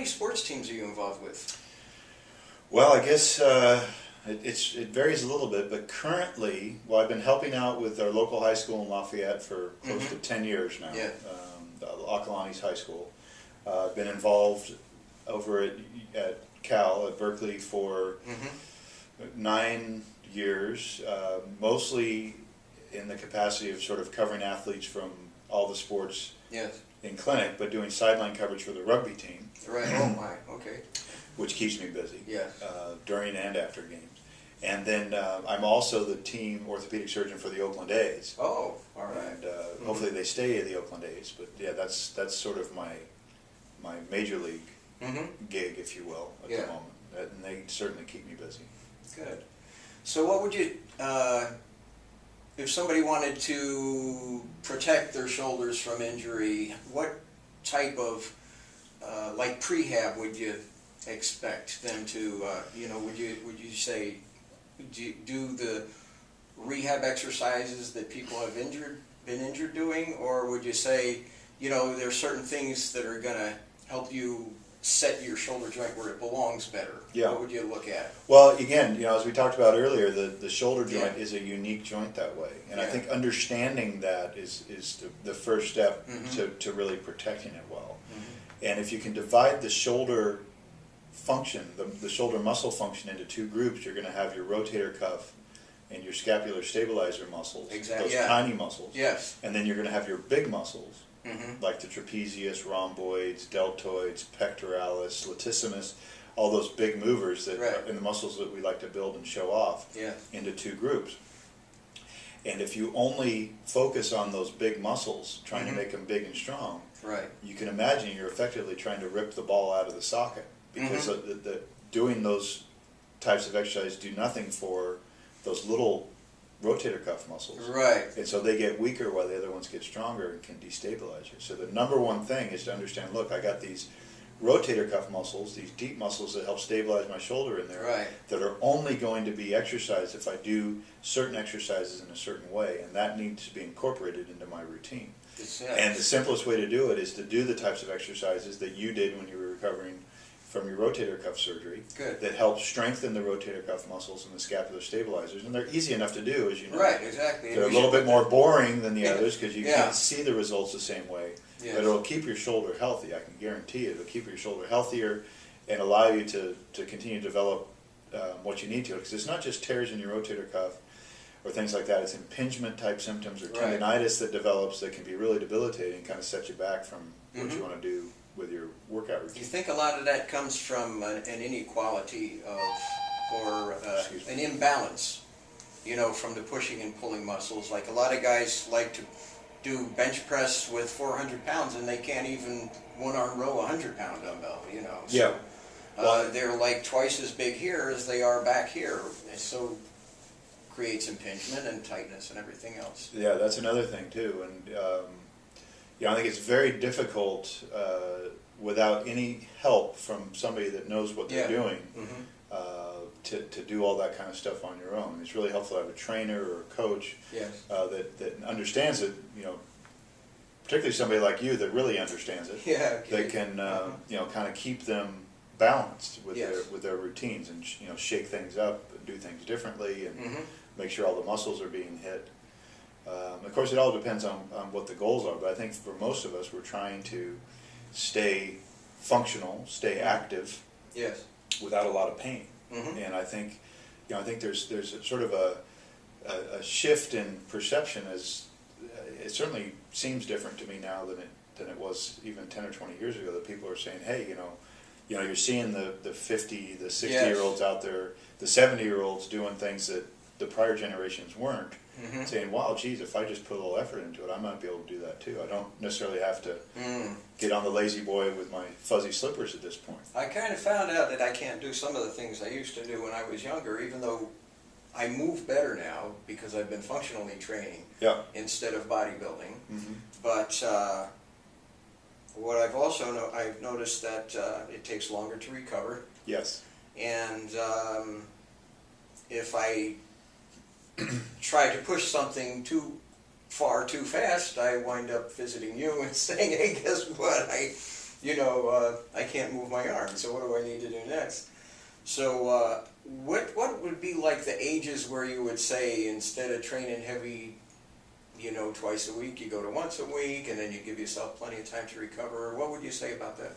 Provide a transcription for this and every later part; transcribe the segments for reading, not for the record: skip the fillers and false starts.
sports teams are you involved with? Well, I guess it varies a little bit, but currently, well, I've been helping out with our local high school in Lafayette for close to 10 years now. Yeah. Acalanes High School. I've been involved over at Cal, at Berkeley, for 9 years, mostly in the capacity of sort of covering athletes from all the sports Yes. in clinic, but doing sideline coverage for the rugby team. Right. Oh my. Okay. Which keeps me busy. Yes. During and after games. And then I'm also the team orthopedic surgeon for the Oakland A's. Oh, all right. And hopefully they stay at the Oakland A's. But yeah, that's sort of my major league gig, if you will, at the moment. And they certainly keep me busy. Good. So what would you, if somebody wanted to protect their shoulders from injury, what type of, like prehab would you expect them to, would you say, do the rehab exercises that people have been injured doing, or would you say, there's certain things that are going to help you set your shoulder joint where it belongs better? Yeah. What would you look at? Well, again, as we talked about earlier, the shoulder joint is a unique joint that way, and I think understanding that is the first step to really protecting it well. And if you can divide the shoulder function, the shoulder muscle function, into two groups, you're going to have your rotator cuff and your scapular stabilizer muscles, those tiny muscles. Yes. And then you're going to have your big muscles, like the trapezius, rhomboids, deltoids, pectoralis, latissimus, all those big movers that are in the muscles that we like to build and show off into two groups. And if you only focus on those big muscles, trying to make them big and strong, you can imagine you're effectively trying to rip the ball out of the socket, because doing those types of exercises do nothing for those little rotator cuff muscles. Right. And so they get weaker while the other ones get stronger and can destabilize you. So the number one thing is to understand, look, I got these rotator cuff muscles, these deep muscles that help stabilize my shoulder in there, that are only going to be exercised if I do certain exercises in a certain way, and that needs to be incorporated into my routine. And the simplest way to do it is to do the types of exercises that you did when you were recovering from your rotator cuff surgery that help strengthen the rotator cuff muscles and the scapular stabilizers. And they're easy enough to do, as you know. Right, exactly. They're a little bit more boring than the others because you can't see the results the same way. But it'll keep your shoulder healthy, I can guarantee it. It'll keep your shoulder healthier and allow you to continue to develop what you need to. Because it's not just tears in your rotator cuff or things like that. It's impingement type symptoms or tendinitis that develops that can be really debilitating and kind of set you back from what you want to do with your workout routine. Do you think a lot of that comes from an inequality or an imbalance, from the pushing and pulling muscles? Like a lot of guys like to do bench press with 400 pounds and they can't even one-arm row a 100-pound dumbbell, So, they're like twice as big here as they are back here. And so creates impingement and tightness and everything else. Yeah, that's another thing too. And I think it's very difficult without any help from somebody that knows what they're doing to do all that kind of stuff on your own. It's really helpful to have a trainer or a coach that understands it, particularly somebody like you that really understands it. That can kind of keep them balanced with their routines and shake things up and do things differently and make sure all the muscles are being hit. Of course, it all depends on what the goals are, but I think for most of us, we're trying to stay functional, stay active, without a lot of pain. And I think, there's a sort of a shift in perception. As it certainly seems different to me now than it was even 10 or 20 years ago. That people are saying, hey, you're seeing the 50, the 60-year-olds out there, the 70-year-olds doing things that the prior generations weren't. Saying, wow, geez, if I just put a little effort into it, I might be able to do that too. I don't necessarily have to get on the lazy boy with my fuzzy slippers at this point. I kind of found out that I can't do some of the things I used to do when I was younger, even though I move better now because I've been functionally training instead of bodybuilding. But what I've also I've noticed that it takes longer to recover. Yes. And if I try to push something too far too fast, I wind up visiting you and saying, hey, guess what? I can't move my arm, so what do I need to do next? So what would be like the ages where you would say instead of training heavy, twice a week, you go to once a week, and then you give yourself plenty of time to recover? What would you say about that?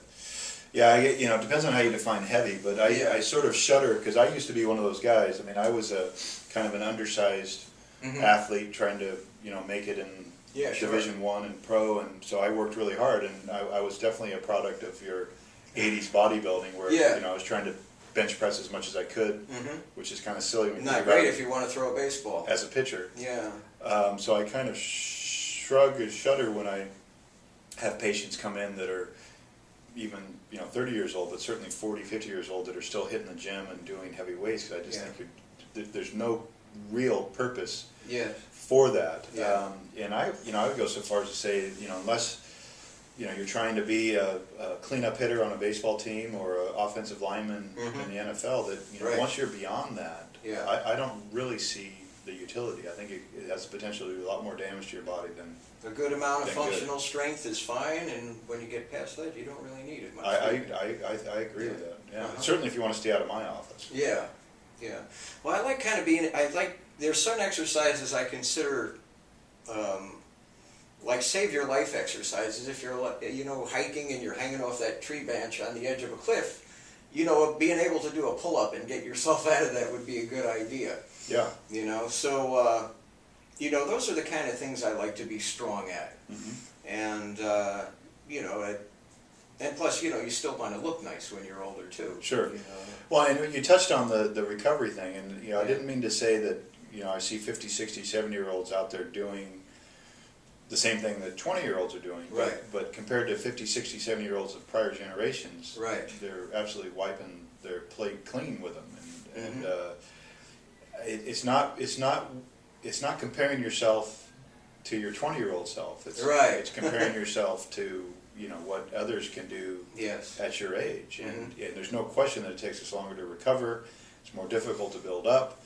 Yeah, it depends on how you define heavy, but Yeah. I sort of shudder because I used to be one of those guys. I mean, I was a kind of an undersized athlete trying to, make it in Yeah, sure. Division I and pro, and so I worked really hard, and I was definitely a product of your 80s bodybuilding where, Yeah. I was trying to bench press as much as I could, which is kind of silly when you Not think great about if you want to throw a baseball. as a pitcher. Yeah. So I kind of shrug and shudder when I have patients come in that are even 30 years old, but certainly 40, 50 years old that are still hitting the gym and doing heavy weights. Because I just think there's no real purpose for that. Yeah. And I would go so far as to say, unless you're trying to be a cleanup hitter on a baseball team or an offensive lineman in the NFL, that Right. once you're beyond that, Yeah. I don't really see the utility. I think it has the potential to do a lot more damage to your body than. A good amount of Been good. functional strength is fine, and when you get past that, you don't really need it much. I agree with that. Yeah, certainly if you want to stay out of my office. Yeah, yeah. Well, I like kind of there's certain exercises I consider, like save your life exercises. If you're, hiking and you're hanging off that tree branch on the edge of a cliff, being able to do a pull-up and get yourself out of that would be a good idea. Yeah. So, those are the kind of things I like to be strong at. And, and plus, you still want to look nice when you're older too. Sure. Well, and you touched on the recovery thing, and, I didn't mean to say that, I see 50, 60, 70-year-olds out there doing the same thing that 20-year-olds are doing. Right. But compared to 50, 60, 70-year-olds of prior generations, Right. they're absolutely wiping their plate clean with them. And it's not comparing yourself to your 20-year-old self. It's, Right. It's comparing yourself to, what others can do at your age. And there's no question that it takes us longer to recover. It's more difficult to build up.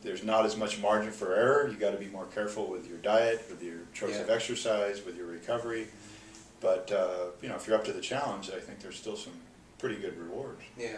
There's not as much margin for error. You got to be more careful with your diet, with your choice of exercise, with your recovery. But if you're up to the challenge, I think there's still some pretty good rewards. Yeah.